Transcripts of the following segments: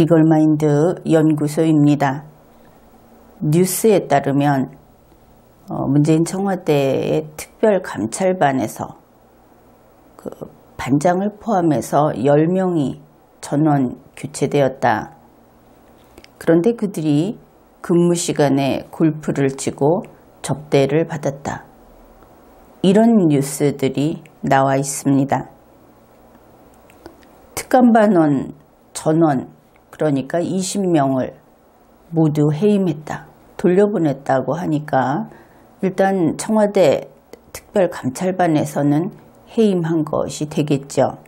리걸마인드 연구소입니다. 뉴스에 따르면 문재인 청와대의 특별감찰반에서 그 반장을 포함해서 10명이 전원 교체되었다. 그런데 그들이 근무 시간에 골프를 치고 접대를 받았다. 이런 뉴스들이 나와 있습니다. 특감반원 전원, 그러니까 20명을 모두 해임했다, 돌려보냈다고 하니까 일단 청와대 특별감찰반에서는 해임한 것이 되겠죠.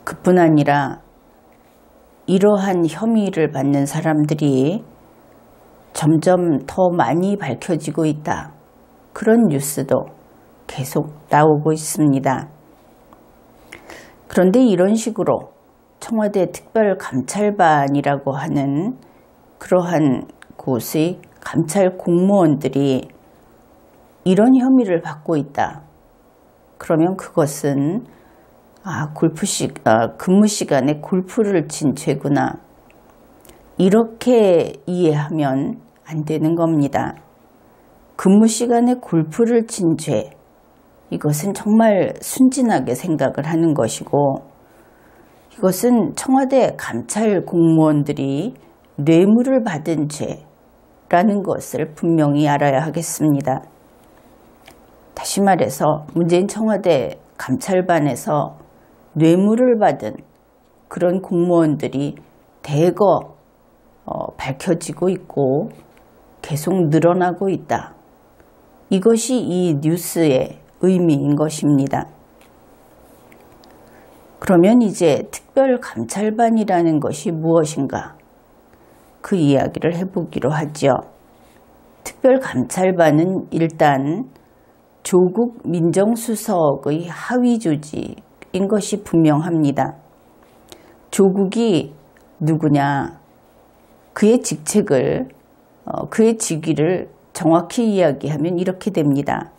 그뿐 아니라 이러한 혐의를 받는 사람들이 점점 더 많이 밝혀지고 있다, 그런 뉴스도 계속 나오고 있습니다. 그런데 이런 식으로 청와대 특별감찰반이라고 하는 그러한 곳의 감찰 공무원들이 이런 혐의를 받고 있다, 그러면 그것은 근무 시간에 골프를 친 죄구나, 이렇게 이해하면 안 되는 겁니다. 근무 시간에 골프를 친 죄, 이것은 정말 순진하게 생각을 하는 것이고, 이것은 청와대 감찰 공무원들이 뇌물을 받은 죄라는 것을 분명히 알아야 하겠습니다. 다시 말해서 문재인 청와대 감찰반에서 뇌물을 받은 그런 공무원들이 대거 밝혀지고 있고 계속 늘어나고 있다. 이것이 이 뉴스의 의미인 것입니다. 그러면 이제 특별감찰반이라는 것이 무엇인가? 그 이야기를 해보기로 하죠. 특별감찰반은 일단 조국 민정수석의 하위 조직인 것이 분명합니다. 조국이 누구냐? 그의 직책을, 그의 직위를 정확히 이야기하면 이렇게 됩니다.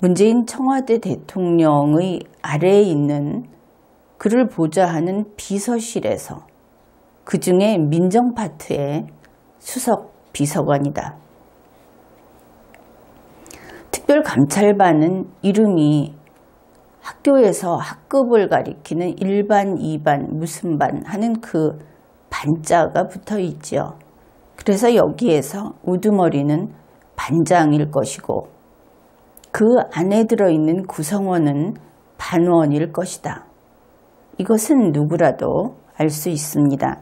문재인 청와대 대통령의 아래에 있는 그를 보좌하는 비서실에서 그 중에 민정파트의 수석 비서관이다. 특별감찰반은 이름이 학교에서 학급을 가리키는 1반, 2반, 무슨 반 하는 그 반자가 붙어 있죠. 그래서 여기에서 우두머리는 반장일 것이고 그 안에 들어있는 구성원은 반원일 것이다. 이것은 누구라도 알 수 있습니다.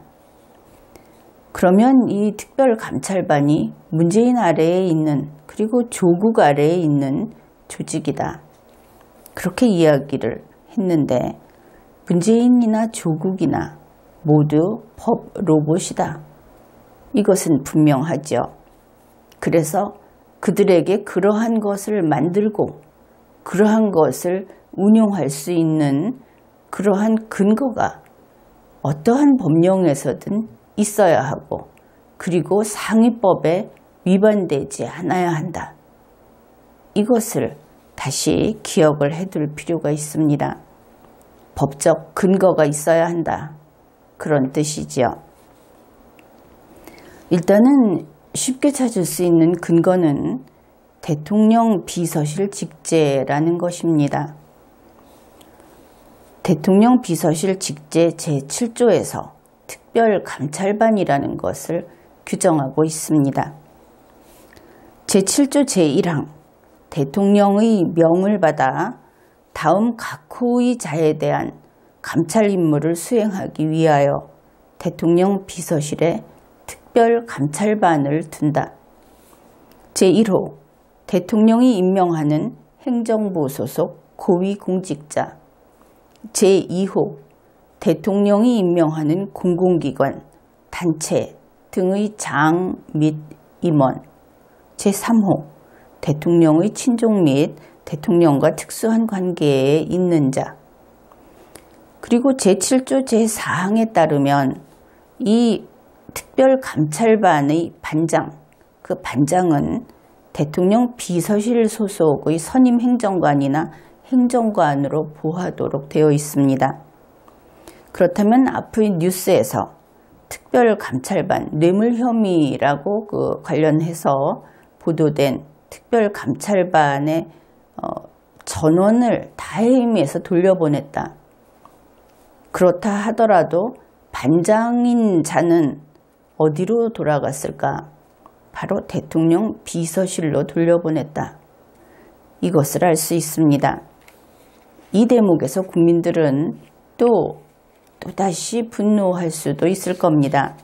그러면 이 특별감찰반이 문재인 아래에 있는, 그리고 조국 아래에 있는 조직이다, 그렇게 이야기를 했는데 문재인이나 조국이나 모두 법 로봇이다, 이것은 분명하죠. 그래서 그들에게 그러한 것을 만들고 그러한 것을 운용할 수 있는 그러한 근거가 어떠한 법령에서든 있어야 하고, 그리고 상위법에 위반되지 않아야 한다. 이것을 다시 기억을 해둘 필요가 있습니다. 법적 근거가 있어야 한다, 그런 뜻이지요. 일단은 쉽게 찾을 수 있는 근거는 대통령 비서실 직제라는 것입니다. 대통령 비서실 직제 제7조에서 특별감찰반이라는 것을 규정하고 있습니다. 제7조 제1항, 대통령의 명을 받아 다음 각호의 자에 대한 감찰 임무를 수행하기 위하여 대통령 비서실에 특별감찰반을 둔다. 제1호, 대통령이 임명하는 행정부 소속 고위공직자. 제2호, 대통령이 임명하는 공공기관, 단체 등의 장 및 임원. 제3호, 대통령의 친족 및 대통령과 특수한 관계에 있는 자. 그리고 제7조 제4항에 따르면 이 특별감찰반의 반장, 그 반장은 대통령 비서실 소속의 선임 행정관이나 행정관으로 보하도록 되어 있습니다. 그렇다면 앞의 뉴스에서 특별감찰반 뇌물 혐의라고 관련해서 보도된 특별감찰반의 전원을 다해임에서 돌려보냈다. 그렇다 하더라도 반장인 자는 어디로 돌아갔을까? 바로 대통령 비서실로 돌려보냈다. 이것을 알 수 있습니다. 이 대목에서 국민들은 또다시 분노할 수도 있을 겁니다.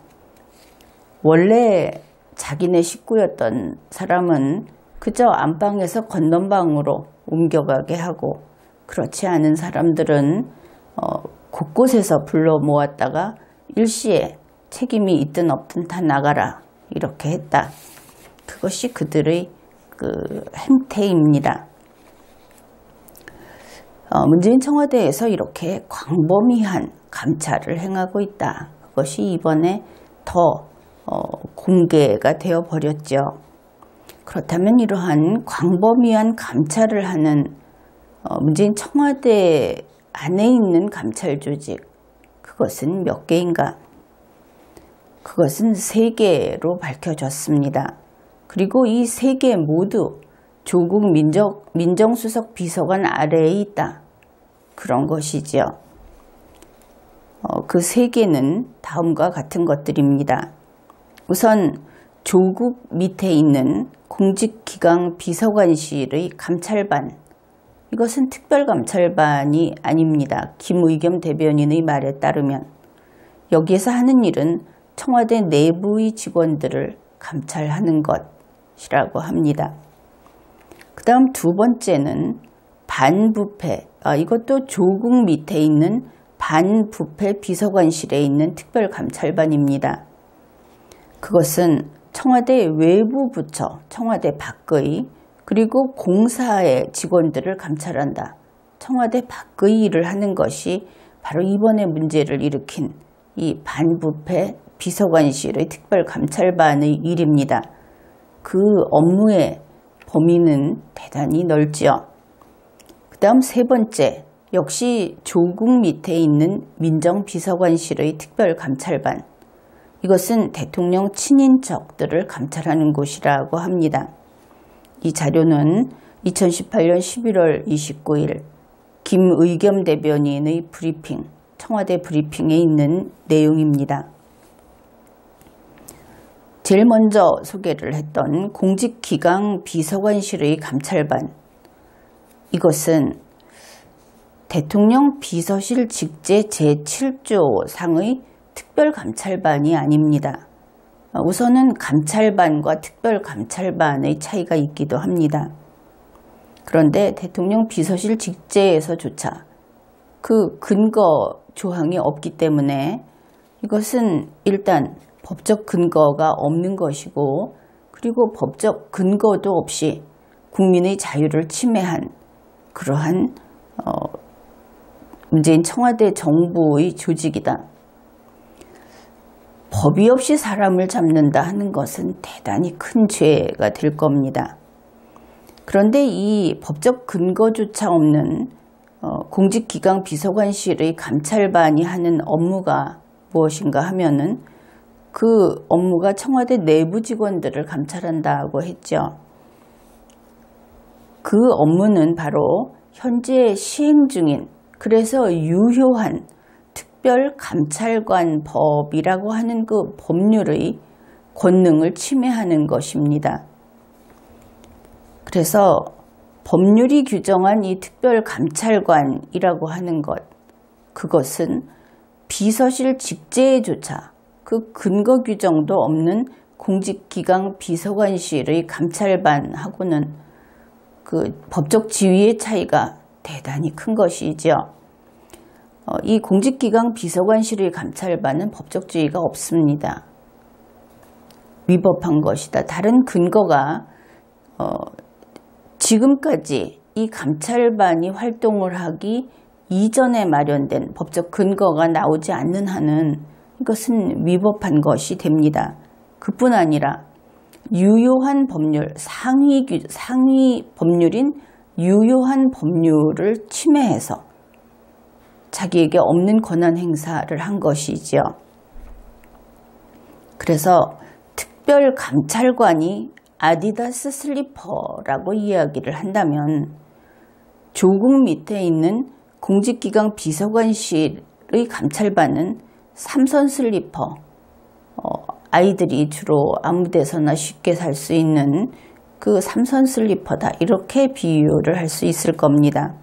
원래 자기네 식구였던 사람은 그저 안방에서 건넌방으로 옮겨가게 하고, 그렇지 않은 사람들은 곳곳에서 불러 모았다가 일시에 책임이 있든 없든 다 나가라 이렇게 했다. 그것이 그들의 행태입니다. 문재인 청와대에서 이렇게 광범위한 감찰을 행하고 있다. 그것이 이번에 더 공개가 되어 버렸죠. 그렇다면 이러한 광범위한 감찰을 하는 문재인 청와대 안에 있는 감찰 조직, 그것은 몇 개인가? 그것은 3개로 밝혀졌습니다. 그리고 이 3개 모두 조국 민정수석 비서관 아래에 있다. 그런 것이지요. 그 3개는 다음과 같은 것들입니다. 우선 조국 밑에 있는 공직기강 비서관실의 감찰반, 이것은 특별감찰반이 아닙니다. 김의겸 대변인의 말에 따르면 여기에서 하는 일은 청와대 내부의 직원들을 감찰하는 것이라고 합니다. 그 다음 2번째는 반부패, 이것도 조국 밑에 있는 반부패 비서관실에 있는 특별감찰반입니다. 그것은 청와대 외부 부처, 청와대 밖의, 그리고 공사의 직원들을 감찰한다. 청와대 밖의 일을 하는 것이 바로 이번에 문제를 일으킨 이 반부패 비서관실의 특별감찰반의 일입니다. 그 업무의 범위는 대단히 넓지요. 그 다음 3번째, 역시 조국 밑에 있는 민정비서관실의 특별감찰반. 이것은 대통령 친인척들을 감찰하는 곳이라고 합니다. 이 자료는 2018년 11월 29일 김의겸 대변인의 브리핑, 청와대 브리핑에 있는 내용입니다. 제일 먼저 소개를 했던 공직기강 비서관실의 감찰반, 이것은 대통령 비서실 직제 제7조 상의 특별감찰반이 아닙니다. 우선은 감찰반과 특별감찰반의 차이가 있기도 합니다. 그런데 대통령 비서실 직제에서조차 그 근거 조항이 없기 때문에 이것은 일단 법적 근거가 없는 것이고, 그리고 법적 근거도 없이 국민의 자유를 침해한 그러한 문재인 청와대 정부의 조직이다. 법이 없이 사람을 잡는다 하는 것은 대단히 큰 죄가 될 겁니다. 그런데 이 법적 근거조차 없는 공직기강 비서관실의 감찰반이 하는 업무가 무엇인가 하면은 그 업무가 청와대 내부 직원들을 감찰한다고 했죠. 그 업무는 바로 현재 시행 중인, 그래서 유효한 특별감찰관법이라고 하는 그 법률의 권능을 침해하는 것입니다. 그래서 법률이 규정한 이 특별감찰관이라고 하는 것, 그것은 비서실 직제에조차 그 근거 규정도 없는 공직기강 비서관실의 감찰반하고는 그 법적 지위의 차이가 대단히 큰 것이죠. 이 공직기강 비서관실의 감찰반은 법적 지위가 없습니다. 위법한 것이다. 다른 근거가 지금까지 이 감찰반이 활동을 하기 이전에 마련된 법적 근거가 나오지 않는 한은 이것은 위법한 것이 됩니다. 그뿐 아니라 유효한 법률, 상위 법률인 유효한 법률을 침해해서 자기에게 없는 권한 행사를 한 것이지요. 그래서 특별감찰관이 아디다스 슬리퍼라고 이야기를 한다면 조국 밑에 있는 공직기강 비서관실의 감찰반은 삼선 슬리퍼, 아이들이 주로 아무 데서나 쉽게 살 수 있는 그 삼선 슬리퍼다, 이렇게 비유를 할 수 있을 겁니다.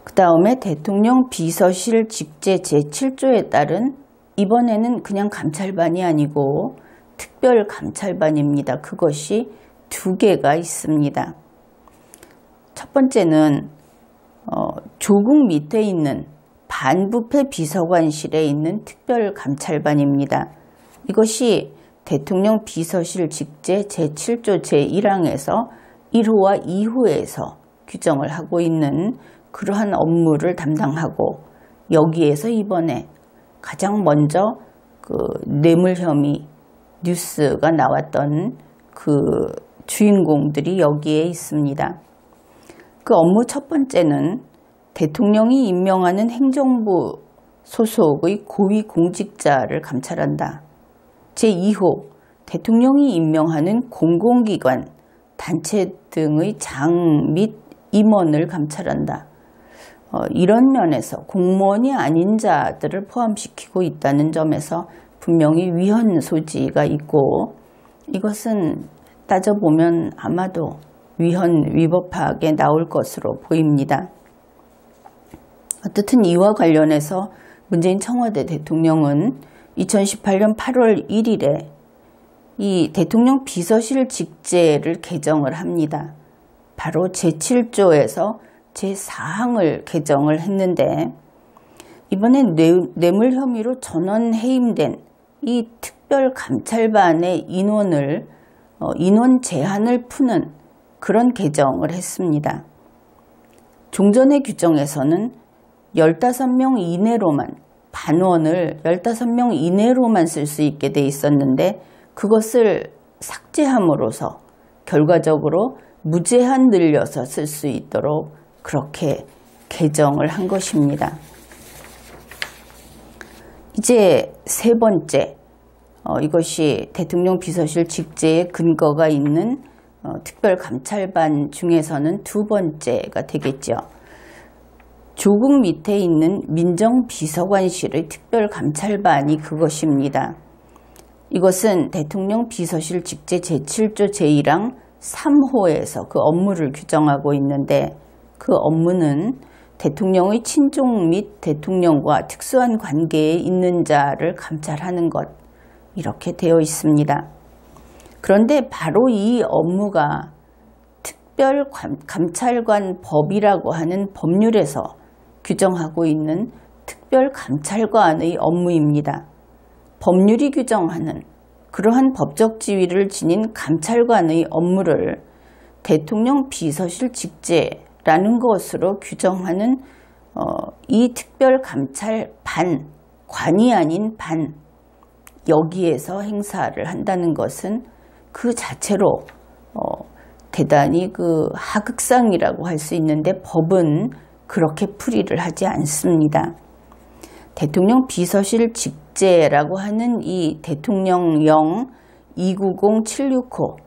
그 다음에 대통령 비서실 직제 제7조에 따른 이번에는 그냥 감찰반이 아니고 특별감찰반입니다. 그것이 두 개가 있습니다. 첫 번째는 조국 밑에 있는 반부패 비서관실에 있는 특별감찰반입니다. 이것이 대통령 비서실 직제 제7조 제1항에서 1호와 2호에서 규정을 하고 있는 그러한 업무를 담당하고, 여기에서 이번에 가장 먼저 그 뇌물 혐의 뉴스가 나왔던 그 주인공들이 여기에 있습니다. 그 업무 첫 번째는 대통령이 임명하는 행정부 소속의 고위공직자를 감찰한다. 제2호, 대통령이 임명하는 공공기관, 단체 등의 장 및 임원을 감찰한다. 이런 면에서 공무원이 아닌 자들을 포함시키고 있다는 점에서 분명히 위헌 소지가 있고, 이것은 따져보면 아마도 위법하게 나올 것으로 보입니다. 어쨌든 이와 관련해서 문재인 청와대 대통령은 2018년 8월 1일에 이 대통령 비서실 직제를 개정을 합니다. 바로 제7조에서 제4항을 개정을 했는데, 이번엔 뇌물 혐의로 전원 해임된 이 특별감찰반의 인원 제한을 푸는 그런 개정을 했습니다. 종전의 규정에서는 15명 이내로만, 반원을 15명 이내로만 쓸 수 있게 돼 있었는데, 그것을 삭제함으로써 결과적으로 무제한 늘려서 쓸 수 있도록 그렇게 개정을 한 것입니다. 이제 세 번째, 이것이 대통령 비서실 직제에 근거가 있는 특별감찰반 중에서는 두 번째가 되겠죠. 조국 밑에 있는 민정비서관실의 특별감찰반이 그것입니다. 이것은 대통령 비서실 직제 제7조 제1항 3호에서 그 업무를 규정하고 있는데, 그 업무는 대통령의 친족 및 대통령과 특수한 관계에 있는 자를 감찰하는 것, 이렇게 되어 있습니다. 그런데 바로 이 업무가 특별감찰관 법이라고 하는 법률에서 규정하고 있는 특별감찰관의 업무입니다. 법률이 규정하는 그러한 법적 지위를 지닌 감찰관의 업무를 대통령 비서실 직제라는 것으로 규정하는 이 특별감찰반, 관이 아닌 반, 여기에서 행사를 한다는 것은 그 자체로 대단히 그 하극상이라고 할 수 있는데, 법은 그렇게 풀이를 하지 않습니다. 대통령 비서실 직제라고 하는 이 대통령령 290765,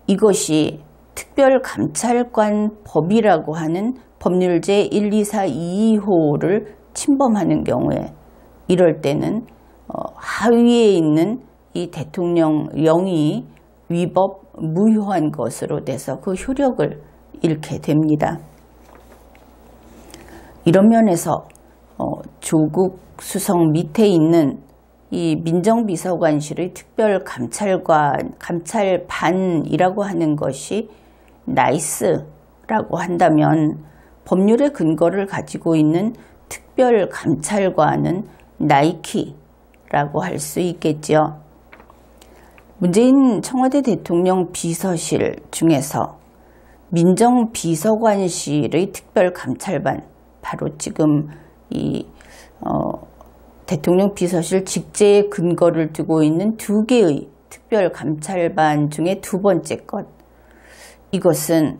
이것이 특별감찰관 법이라고 하는 법률제 12422호를 침범하는 경우에, 이럴 때는 하위에 있는 이 대통령령이 위법 무효한 것으로 돼서 그 효력을 잃게 됩니다. 이런 면에서 조국 수석 밑에 있는 이 민정비서관실의 감찰반이라고 하는 것이 나이스라고 한다면, 법률의 근거를 가지고 있는 특별감찰관은 나이키라고 할 수 있겠죠. 문재인 청와대 대통령 비서실 중에서 민정비서관실의 특별감찰반, 바로 지금 이 대통령 비서실 직제에 근거를 두고 있는 두 개의 특별감찰반 중에 두 번째 것, 이것은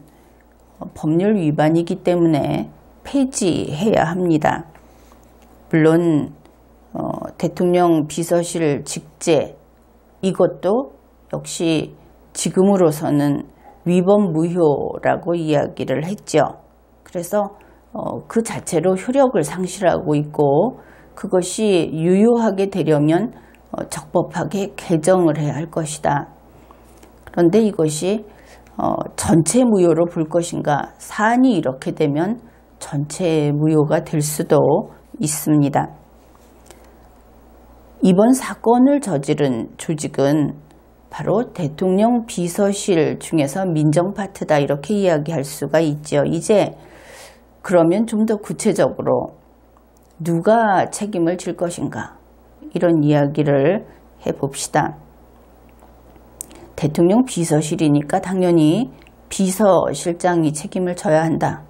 법률 위반이기 때문에 폐지해야 합니다. 물론 대통령 비서실 직제 이것도 역시 지금으로서는 위법 무효라고 이야기를 했죠. 그래서 그 자체로 효력을 상실하고 있고 그것이 유효하게 되려면 적법하게 개정을 해야 할 것이다. 그런데 이것이 전체 무효로 볼 것인가? 사안이 이렇게 되면 전체 무효가 될 수도 있습니다. 이번 사건을 저지른 조직은 바로 대통령 비서실 중에서 민정 파트다 이렇게 이야기할 수가 있죠. 이제 그러면 좀 더 구체적으로 누가 책임을 질 것인가 이런 이야기를 해봅시다. 대통령 비서실이니까 당연히 비서실장이 책임을 져야 한다.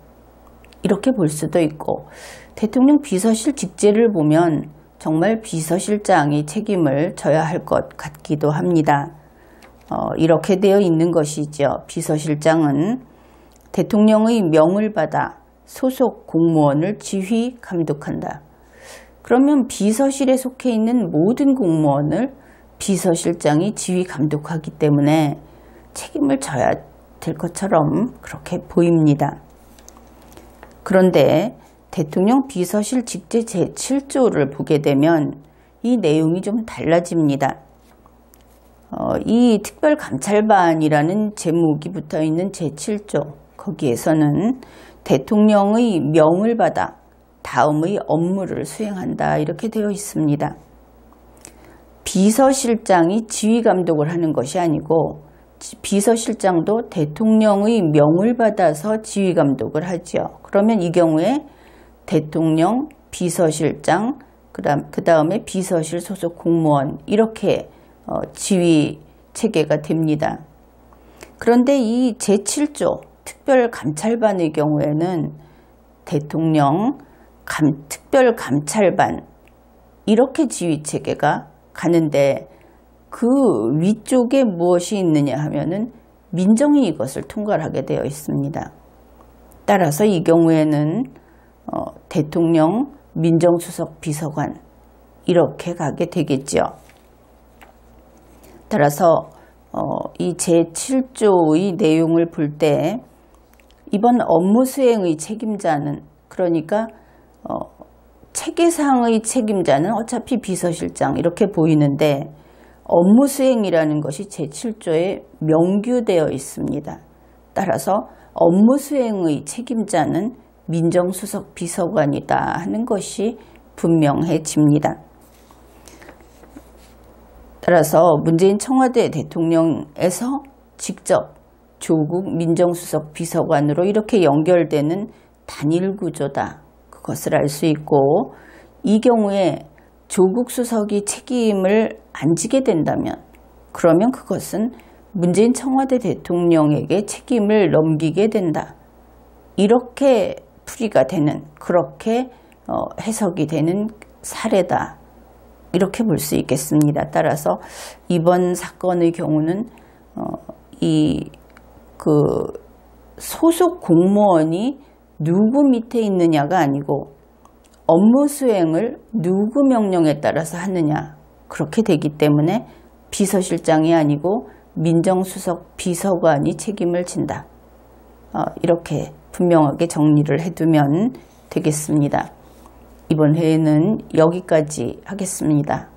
이렇게 볼 수도 있고 대통령 비서실 직제를 보면 정말 비서실장이 책임을 져야 할 것 같기도 합니다. 이렇게 되어 있는 것이죠. 비서실장은 대통령의 명을 받아 소속 공무원을 지휘 감독한다. 그러면 비서실에 속해 있는 모든 공무원을 비서실장이 지휘 감독하기 때문에 책임을 져야 될 것처럼 그렇게 보입니다. 그런데 대통령 비서실 직제 제7조를 보게 되면 이 내용이 좀 달라집니다. 이 특별감찰반이라는 제목이 붙어 있는 제7조 거기에서는 대통령의 명을 받아 다음의 업무를 수행한다 이렇게 되어 있습니다. 비서실장이 지휘 감독을 하는 것이 아니고 비서실장도 대통령의 명을 받아서 지휘 감독을 하죠. 그러면 이 경우에 대통령, 비서실장, 그 다음에 비서실 소속 공무원 이렇게 지휘 체계가 됩니다. 그런데 이 제7조 특별감찰반의 경우에는 대통령, 특별감찰반 이렇게 지휘 체계가 가는데 그 위쪽에 무엇이 있느냐 하면은 민정이 이것을 통괄하게 되어 있습니다. 따라서 이 경우에는 대통령, 민정수석 비서관 이렇게 가게 되겠죠. 따라서 이 제7조의 내용을 볼 때 이번 업무 수행의 책임자는 그러니까 체계상의 책임자는 어차피 비서실장 이렇게 보이는데 업무 수행이라는 것이 제7조에 명규되어 있습니다. 따라서 업무 수행의 책임자는 민정수석 비서관이다 하는 것이 분명해집니다. 따라서 문재인 청와대 대통령에서 직접 조국 민정수석 비서관으로 이렇게 연결되는 단일 구조다. 그것을 알 수 있고 이 경우에 조국 수석이 책임을 안 지게 된다면 그러면 그것은 문재인 청와대 대통령에게 책임을 넘기게 된다. 이렇게 풀이가 되는 그렇게 해석이 되는 사례다. 이렇게 볼 수 있겠습니다. 따라서 이번 사건의 경우는 소속 공무원이 누구 밑에 있느냐가 아니고 업무 수행을 누구 명령에 따라서 하느냐 그렇게 되기 때문에 비서실장이 아니고 민정수석 비서관이 책임을 진다. 이렇게 분명하게 정리를 해두면 되겠습니다. 이번 회에는 여기까지 하겠습니다.